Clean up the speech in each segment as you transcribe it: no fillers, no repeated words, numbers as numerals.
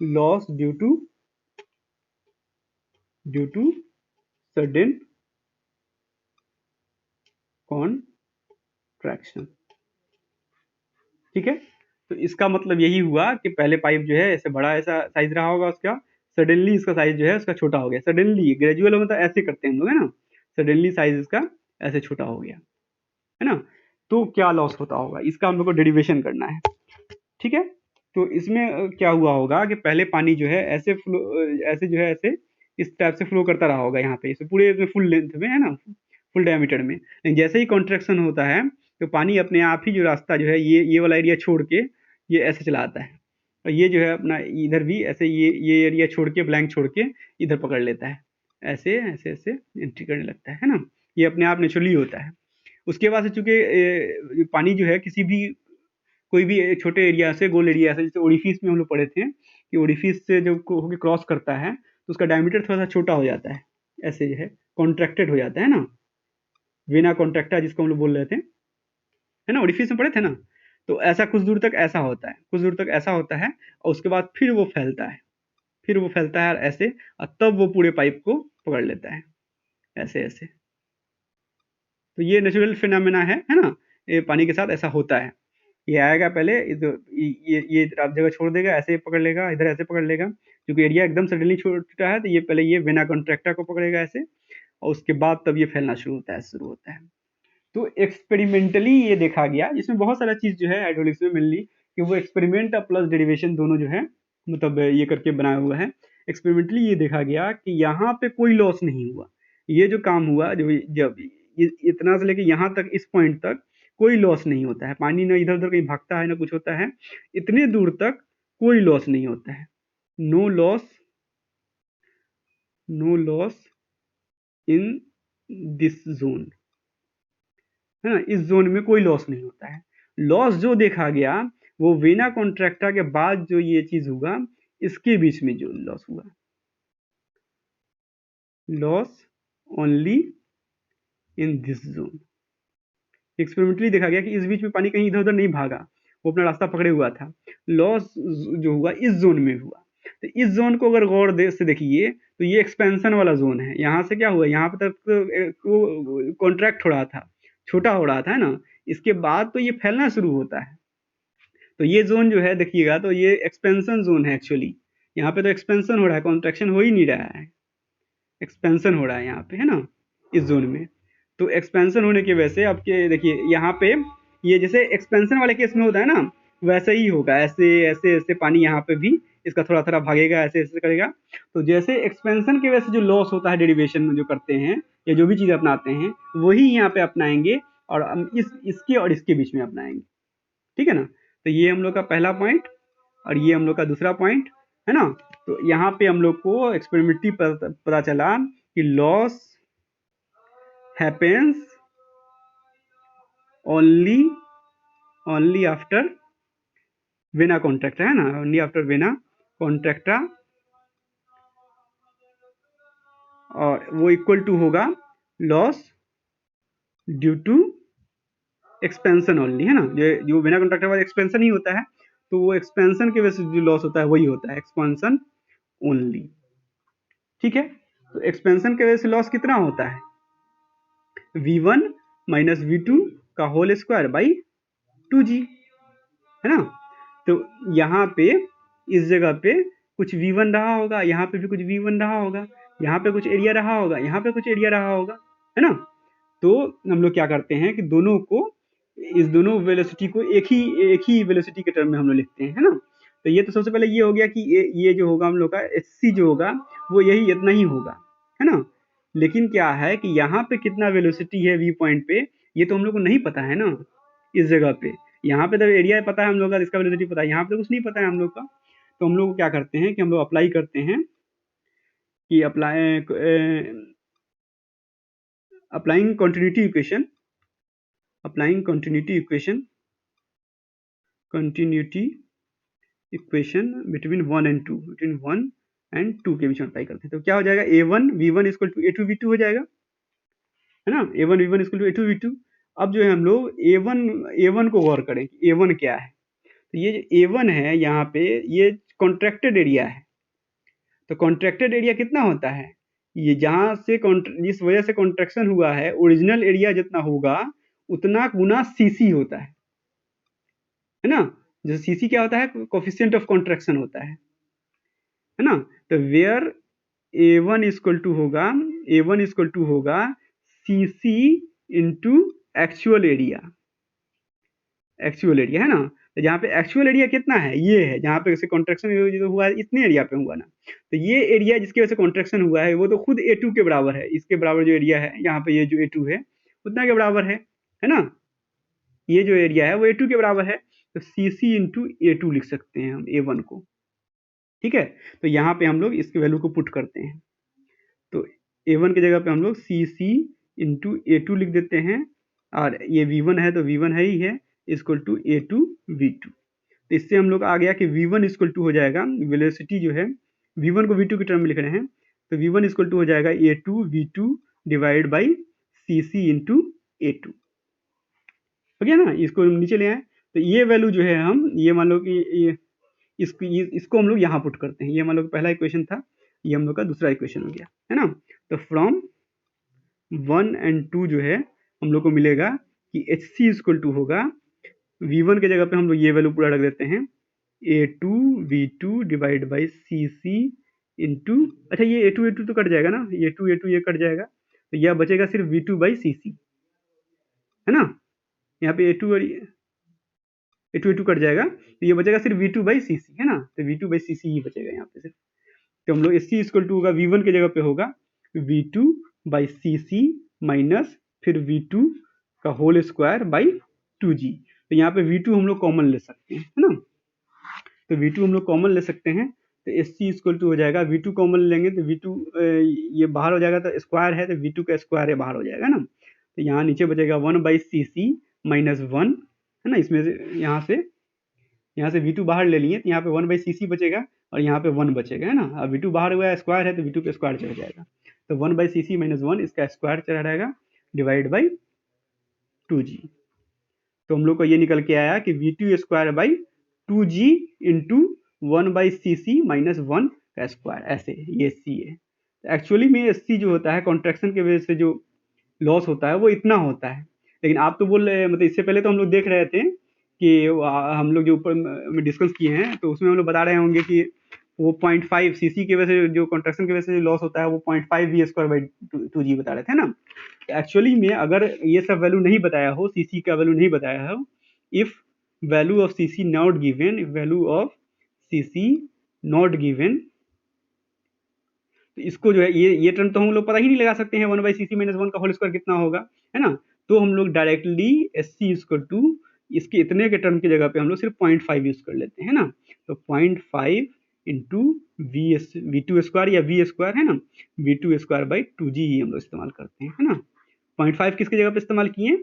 Loss due to sudden contraction. ठीक है, तो इसका मतलब यही हुआ कि पहले पाइप जो है ऐसे बड़ा ऐसा साइज रहा होगा उसका, सडनली इसका साइज जो है उसका छोटा हो गया, सडनली, ग्रेजुअल मतलब ऐसे करते हैं हम लोग, है ना, सडनली साइज इसका ऐसे छोटा हो गया, है ना। तो क्या लॉस होता होगा, इसका हम लोग को डेरिवेशन करना है। ठीक है, तो इसमें क्या हुआ होगा कि पहले पानी जो है ऐसे फ्लो, ऐसे जो है ऐसे इस टाइप से फ्लो करता रहा होगा यहाँ पे, इसे पूरे फुल लेंथ में, है ना, फुल डायमीटर में। लेकिन जैसे ही कॉन्ट्रैक्शन होता है तो पानी अपने आप ही जो रास्ता जो है ये वाला एरिया छोड़ के ये ऐसे चला आता है, और ये जो है अपना इधर भी ऐसे ये एरिया छोड़ के, ब्लैंक छोड़ के इधर पकड़ लेता है, ऐसे ऐसे ऐसे एंट्री करने लगता है ना। ये अपने आप नेचुरली होता है। उसके बाद से चूंकि पानी जो है किसी भी कोई भी छोटे एरिया से, गोल एरिया से, जैसे ओडिफिस में हम लोग पढ़े थे कि ओडिफिस से जब होके क्रॉस करता है तो उसका डायमीटर थोड़ा सा छोटा हो जाता है, ऐसे जो है कॉन्ट्रैक्टेड हो जाता है ना, वेना कॉन्ट्रैक्टा जिसको हम लोग बोल रहे थे, है ना, ओडिफिस में पढ़े थे ना। तो ऐसा कुछ दूर तक ऐसा होता है, कुछ दूर तक ऐसा होता है, और उसके बाद फिर वो फैलता है, फिर वो फैलता है ऐसे, और तब वो पूरे पाइप को पकड़ लेता है, ऐसे ऐसे। तो ये नेचुरल फिनोमेना है ना, ये पानी के साथ ऐसा होता है। ये आएगा पहले, ये आप जगह छोड़ देगा, ऐसे पकड़ लेगा, इधर ऐसे पकड़ लेगा, क्योंकि एरिया एकदम सडनली छोटा है, तो ये पहले ये वेना कॉन्ट्रैक्टा को पकड़ेगा ऐसे, और उसके बाद तब ये फैलना शुरू होता है। तो एक्सपेरिमेंटली ये देखा गया, इसमें बहुत सारा चीज जो है हाइड्रोलिक्स में मेनली, कि वो एक्सपेरिमेंट प्लस डेरिवेशन दोनों जो है मतलब ये करके बनाया हुआ है। एक्सपेरिमेंटली ये देखा गया कि यहाँ पे कोई लॉस नहीं हुआ, ये जो काम हुआ, जो जब इतना से लेके यहाँ तक, इस पॉइंट तक कोई लॉस नहीं होता है, पानी ना इधर उधर कहीं भागता है ना कुछ होता है, इतने दूर तक कोई लॉस नहीं होता है। No loss, no loss in this zone, है ना, इस जोन में कोई लॉस नहीं होता है। लॉस जो देखा गया वो वेना कॉन्ट्रैक्टा के बाद जो ये चीज हुआ, इसके बीच में जो लॉस हुआ, loss only in this zone. Experimentally देखा गया कि इस बीच में पानी कहीं इधर उधर नहीं भागा, वो अपना रास्ता पकड़े हुआ था। लॉस जो हुआ इस जोन में हुआ। तो इस जोन को अगर गौर से देखिए तो ये एक्सपेंशन वाला जोन है। यहाँ से क्या हुआ, यहाँ पे तक कॉन्ट्रैक्ट हो रहा था, छोटा हो रहा था, है ना। इसके बाद तो ये फैलना शुरू होता है। तो ये जोन जो है देखिएगा, तो ये एक्सपेंशन जोन है एक्चुअली। यहाँ पे तो एक्सपेंशन हो रहा है, कॉन्ट्रैक्शन हो ही नहीं रहा है, एक्सपेंशन हो रहा है यहाँ पे, है ना, इस जोन में। तो एक्सपेंशन होने की वजह से आपके देखिए यहाँ पे ये जैसे एक्सपेंशन वाले केस में होता है ना, वैसे ही होगा, ऐसे ऐसे ऐसे पानी यहाँ पे भी इसका थोड़ा थोड़ा भागेगा, ऐसे ऐसे करेगा। तो जैसे एक्सपेंशन की वजह से जो लॉस होता है डेरिवेशन में जो करते हैं या जो भी चीज़ अपनाते हैं, वही यहाँ पे अपनाएंगे, और हम इसके और इसके बीच में अपनाएंगे। ठीक है ना। तो ये हम लोग का पहला पॉइंट, और ये हम लोग का दूसरा पॉइंट, है ना। तो यहाँ पे हम लोग को एक्सपेरिमेंटली पता चला कि loss happens only after vena contracta, है ना, ओनली आफ्टर वेना कॉन्ट्रैक्टा, और वो इक्वल टू होगा loss due to expansion only, है ना। जो वेना कॉन्ट्रैक्टा बाद एक्सपेंशन ही होता है, तो वो एक्सपेंशन की वजह से जो लॉस होता है वही होता है एक्सपेंशन ओनली। ठीक है, तो एक्सपेंशन की वजह से लॉस कितना होता है, v1 माइनस v2 का होल स्क्वायर बाई 2g, है ना। तो यहाँ पे इस जगह पे कुछ v1 रहा होगा, यहाँ पे भी कुछ v1 रहा होगा, यहाँ पे कुछ एरिया रहा होगा, यहाँ पे कुछ एरिया रहा होगा, है ना। तो हम लोग क्या करते हैं कि दोनों को, इस दोनों वेलोसिटी को एक ही वेलोसिटी के टर्म में हम लोग लिखते हैं, है ना। तो ये तो सबसे पहले ये हो गया कि ये जो होगा हम लोग का एच जो होगा वो यही इतना ही होगा, है ना। लेकिन क्या है कि यहाँ पे कितना वेलोसिटी है वी पॉइंट पे, ये तो हम लोग को नहीं पता है ना इस जगह पे। यहाँ पे तो एरिया पता है हम लोग का, इसका वेलोसिटी पता है, यहाँ पे तो कुछ नहीं पता है हम लोग का। तो हम लोग क्या करते हैं कि हम लोग अप्लाई करते हैं कि applying continuity equation, applying continuity equation between 1 and 2, between 1 and 2 के बीच में अप्लाई करते हैं। तो क्या हो जाएगा, a1 v1 equal to a2 v2 हो जाएगा, है ना। a1 v1 equal to a2 v2। अब जो है हम लोग a1 को गौर करें कि a1 क्या है। तो ये जो a1 है यहाँ पे, ये कॉन्ट्रैक्टेड एरिया है। तो कॉन्ट्रैक्टेड एरिया कितना होता है, ये जहां से जिस वजह से कॉन्ट्रैक्शन हुआ है ओरिजिनल एरिया जितना होगा उतना गुना सीसी होता है ना। जैसे सीसी क्या होता है, कोफिशिएंट ऑफ कॉन्ट्रैक्शन होता है ना। तो वेयर A1 इक्वल टू होगा सीसी इंटू एक्चुअल एरिया है ना। तो जहाँ पे एक्चुअल एरिया कितना है, ये है जहाँ पे कॉन्ट्रैक्शन हुआ है इतने एरिया पे हुआ ना। तो ये एरिया जिसकी वजह से कॉन्ट्रैक्शन हुआ है वो तो खुद A2 के बराबर है, इसके बराबर जो एरिया है यहाँ पे ये जो A2 है उतना के बराबर है ना। ये जो एरिया है वो A2 के बराबर है, तो CC इंटू A2 लिख सकते हैं हम A1 को। ठीक है, तो यहाँ पे हम लोग इसकी वैल्यू को पुट करते हैं। तो A1 की जगह पे हम लोग CC इंटू A2 लिख देते हैं, और ये V1 है तो V1 है ही है, इक्वल टू A2 V2। तो इससे हम लोग आ गया कि V1 इक्वल टू हो जाएगा, वेलोसिटी जो है V1 को V2 की टर्म में लिख रहे हैं, तो V1 इक्वल टू हो जाएगा A2 V2 divide by CC into A2। हो गया ना, इसको नीचे ले आए। तो ये वैल्यू जो है हम ये मान लो कि इसको हम लोग यहाँ पुट करते हैं। ये मान लो पहला इक्वेशन था, ये हम लोग का दूसरा इक्वेशन हो गया है ना। तो फ्रॉम 1 एंड 2 जो है हम लोग को मिलेगा कि HC इक्वल टू होगा, V1 के जगह पे हम लोग ये वैल्यू पूरा रख देते हैं, A2 V2 divide by CC into, अच्छा ये A2 तो कट जाएगा ना, ये A2 ये कट जाएगा, तो यह बचेगा सिर्फ V2 बाई CC है ना। यहाँ पे A2 कट जाएगा, तो ये बचेगा सिर्फ V2 बाई CC है ना। तो V2 बाई CC ही बचेगा यहाँ पे सिर्फ। तो हम लोग SC इक्वल टू होगा V1 की जगह पे होगा V2 बाई CC माइनस फिर V2 का होल स्क्वायर बाई 2G। तो यहाँ पे V2 हम लोग कॉमन ले सकते हैं है ना। तो V2 हम लोग कॉमन ले सकते हैं, तो SC इक्वल टू हो जाएगा, V2 कॉमन लेंगे तो V2 ये बाहर हो जाएगा, तो स्क्वायर है तो V2 का स्क्वायर है बाहर हो जाएगा ना। तो यहाँ नीचे बचेगा 1 बाई CC माइनस 1 है ना। इसमें से यहाँ से V2 बाहर ले लिए तो यहाँ पे 1 बाई CC बचेगा और यहाँ पे 1 बचेगा है ना। अब V2 बाहर हुआ है, स्क्वायर है तो V2 का स्क्वायर चला जाएगा, तो 1 बाई CC माइनस 1 इसका स्क्वायर चला जाएगा डिवाइड बाई 2G। तो हम लोग को ये निकल के आया कि V2 square by 2G into 1 by CC minus 1 का स्क्वायर, ऐसे ये SC है। तो एक्चुअली में SC जो होता है कॉन्ट्रैक्शन की वजह से जो लॉस होता है वो इतना होता है, लेकिन आप तो बोल रहे मतलब इससे पहले तो हम लोग देख रहे थे कि हम लोग जो ऊपर में डिस्कस किए हैं तो उसमें हम लोग बता रहे होंगे कि वो 0.5 CC की वजह से जो कॉन्ट्रैक्शन की वजह से लॉस होता है वो 0.5 V स्क्वायर बाई 2G बता रहे थे ना। एक्चुअली में अगर ये सब वैल्यू नहीं बताया हो, CC का वैल्यू नहीं बताया हो, if value of CC not given, value of CC not given, तो इसको जो है ये टर्म तो हम लोग पता ही नहीं लगा सकते हैं 1 बाई CC माइनस 1 का होल स्क्वायर कितना होगा है ना। तो हम लोग डायरेक्टली SC इक्वल टू इसके इतने के टर्म की जगह पे हम लोग सिर्फ 0.5 यूज कर लेते हैं ना। तो 0.5 इंटू V2 स्क्वायर या V स्क्वायर है ना, V2 स्क्वायर बाई 2G हम लोग इस्तेमाल करते हैं है ना। 0.5 किसकी जगह पे इस्तेमाल किए,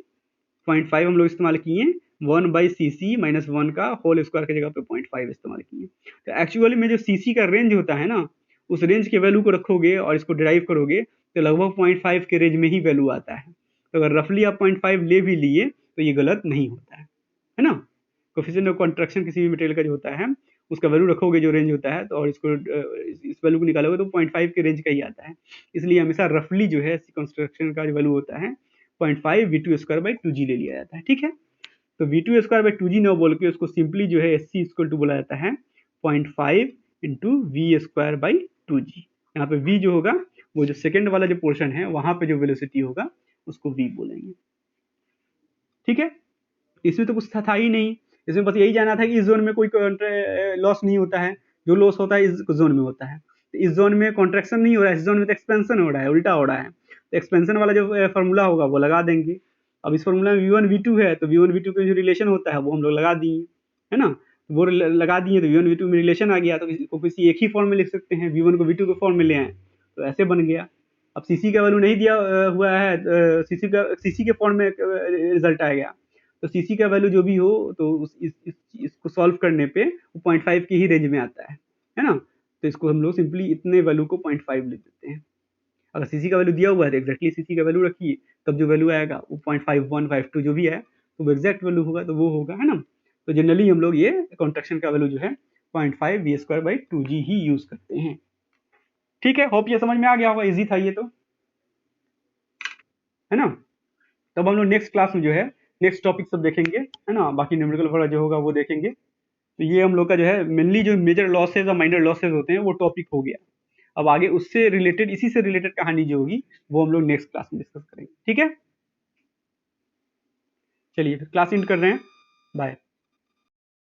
0.5 हम लोग इस्तेमाल किए 1 बाई CC माइनस 1 का होल स्क्वायर की जगह पे 0.5 इस्तेमाल किए। तो एक्चुअली में जो CC का रेंज होता है ना, उस रेंज के वैल्यू को रखोगे और इसको डिराइव करोगे तो लगभग 0.5 के रेंज में ही वैल्यू आता है। तो अगर रफली आप 0.5 ले भी लिए तो ये गलत नहीं होता है ना। कोफिशिएंट ऑफ कॉन्ट्रैक्शन किसी भी मटेरियल का जो होता है उसका वैल्यू रखोगे जो रेंज होता है, तो और इसको इस वैल्यू को निकालोगे तो 0.5 के रेंज का ही आता है। इसलिए हमेशा रफली जो है कॉन्स्ट्रक्शन का जो वैल्यू होता है 0.5 V2 स्क्वायर बाई 2G ले लिया जाता है। ठीक है, तो V2 स्क्वायर बाई 2G न बोल के उसको सिंपली जो है SC इक्वल टू बोला जाता है 0.5 into V square by 2G। यहाँ पे V जो होगा वो जो सेकेंड वाला जो पोर्शन है वहां पे जो वेलोसिटी होगा उसको V बोलेंगे। ठीक है, इसमें तो कुछ था ही नहीं, इसमें बस यही जाना था कि इस जोन में कोई लॉस नहीं होता है, जो लॉस होता है इस जोन में होता है। तो इस जोन में कॉन्ट्रैक्शन नहीं हो रहा है, इस जोन में तो एक्सपेंशन हो रहा है, उल्टा हो रहा है। तो एक्सपेंशन वाला जो फॉर्मूला होगा वो लगा देंगे। अब इस फॉर्मूला में V1 V2 है तो V1 V2 का जो रिलेशन होता है वो हम लोग लगा दिए है ना। वो लगा दिए तो V1 V2 में रिलेशन आ गया, तो किसी एक ही फॉर्म में लिख सकते हैं, V1 को V2 के फॉर्म में ले आए तो ऐसे बन गया। अब CC का वैल्यू नहीं दिया हुआ है, CC के फॉर्म में रिजल्ट आएगा, तो CC का वैल्यू जो भी हो तो इसको सॉल्व करने पे वो 0.5 की ही रेंज में आता है ना। तो इसको हम लोग सिंपली इतने वैल्यू को 0.5 लिख देते हैं। अगर CC का वैल्यू दिया हुआ है तो एक्जैक्टली CC का वैल्यू रखिए, तब जो वैल्यू आएगा वो 0.5152 जो भी है तो वो एग्जैक्ट वैल्यू होगा, तो वो होगा है ना। तो जनरली हम लोग ये कॉन्ट्रैक्शन का वैल्यू जो है 0.5 वी स्क्वायर बाई 2g ही यूज करते हैं। ठीक है, होप ये समझ में आ गया होगा, इजी था ये तो, है ना। तब हम लोग नेक्स्ट क्लास में जो है नेक्स्ट टॉपिक सब देखेंगे, है ना, बाकी न्यूमेरिकल वगैरह जो होगा वो देखेंगे। तो ये हम लोग का जो है मेनली जो मेजर लॉसेज और माइनर लॉसेज होते हैं वो टॉपिक हो गया। अब आगे उससे रिलेटेड, इसी से रिलेटेड कहानी जो होगी वो हम लोग नेक्स्ट क्लास में डिस्कस करेंगे। ठीक है, चलिए फिर क्लास एंड कर रहे हैं, बाय।